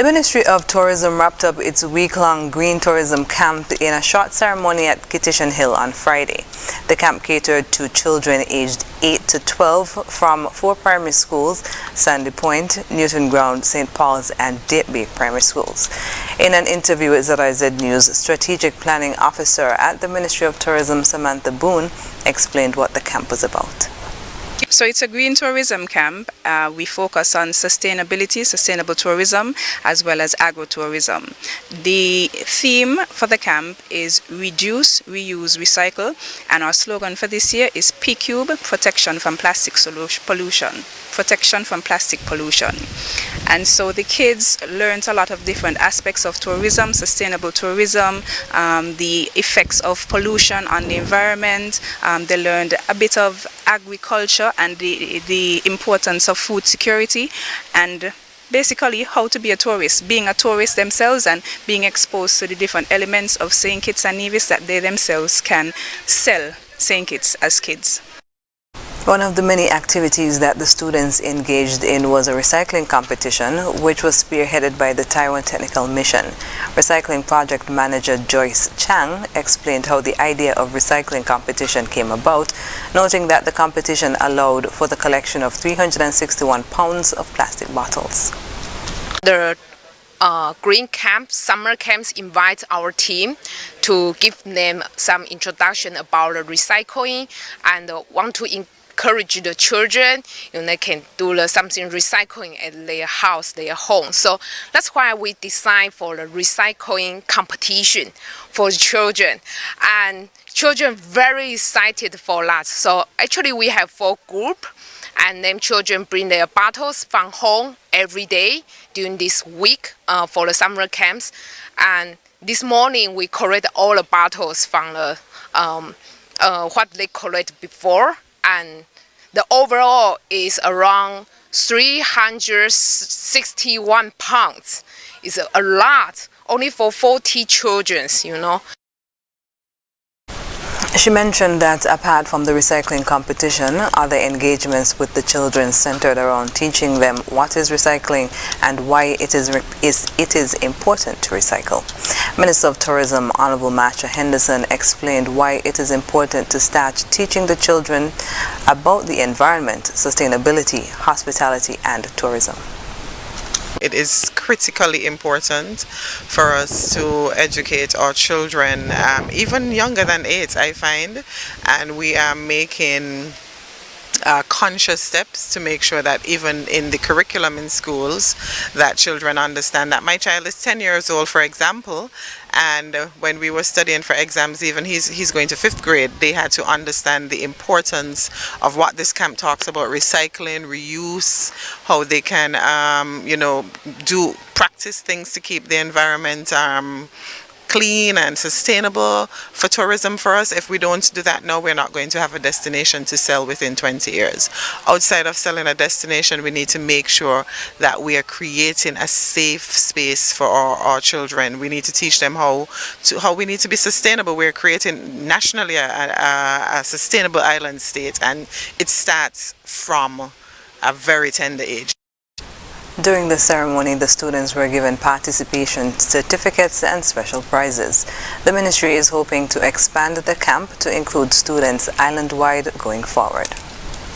The Ministry of Tourism wrapped up its week-long Green Tourism Camp in a short ceremony at Kittitian Hill on Friday. The camp catered to children aged 8 to 12 from 4 primary schools, Sandy Point, Newton Ground, St. Paul's and Dateby primary schools. In an interview with ZIZ News, Strategic Planning Officer at the Ministry of Tourism, Samantha Boone, explained what the camp was about. So it's a green tourism camp. We focus on sustainability, sustainable tourism, as well as agro-tourism. The theme for the camp is reduce, reuse, recycle, and our slogan for this year is P-Cube, protection from plastic pollution. Protection from plastic pollution. And so the kids learned a lot of different aspects of tourism, sustainable tourism, the effects of pollution on the environment. They learned a bit of agriculture and the importance of food security, and basically how to be a tourist, being a tourist themselves and being exposed to the different elements of St. Kitts and Nevis that they themselves can sell St. Kitts as kids. One of the many activities that the students engaged in was a recycling competition, which was spearheaded by the Taiwan Technical Mission. Recycling project manager Joyce Chang explained how the idea of recycling competition came about, noting that the competition allowed for the collection of 361 pounds of plastic bottles. The green camp, summer camps invite our team to give them some introduction about recycling and want to encourage the children, they can do something recycling at their house, their home. So that's why we designed for the recycling competition for the children. And children very excited for that. So actually we have 4 groups, and then children bring their bottles from home every day during this week for the summer camps. And this morning we collect all the bottles from the what they collect before, and the overall is around 361 pounds. It's a lot, only for 40 children, She mentioned that apart from the recycling competition, other engagements with the children centered around teaching them what is recycling and why it is important to recycle. Minister of Tourism Honorable Macha Henderson explained why it is important to start teaching the children about the environment, sustainability, hospitality and tourism. It is critically important for us to educate our children, even younger than 8, I find, and we are making conscious steps to make sure that even in the curriculum in schools that children understand that. My child is 10 years old, for example, and when we were studying for exams, even he's going to 5th grade, they had to understand the importance of what this camp talks about: recycling, reuse, how they can practice things to keep the environment clean and sustainable for tourism for us. If we don't do that now, we're not going to have a destination to sell within 20 years. Outside of selling a destination, we need to make sure that we are creating a safe space for our children. We need to teach them how we need to be sustainable. We're creating nationally a sustainable island state, and it starts from a very tender age. During the ceremony, the students were given participation certificates and special prizes. The ministry is hoping to expand the camp to include students island-wide going forward.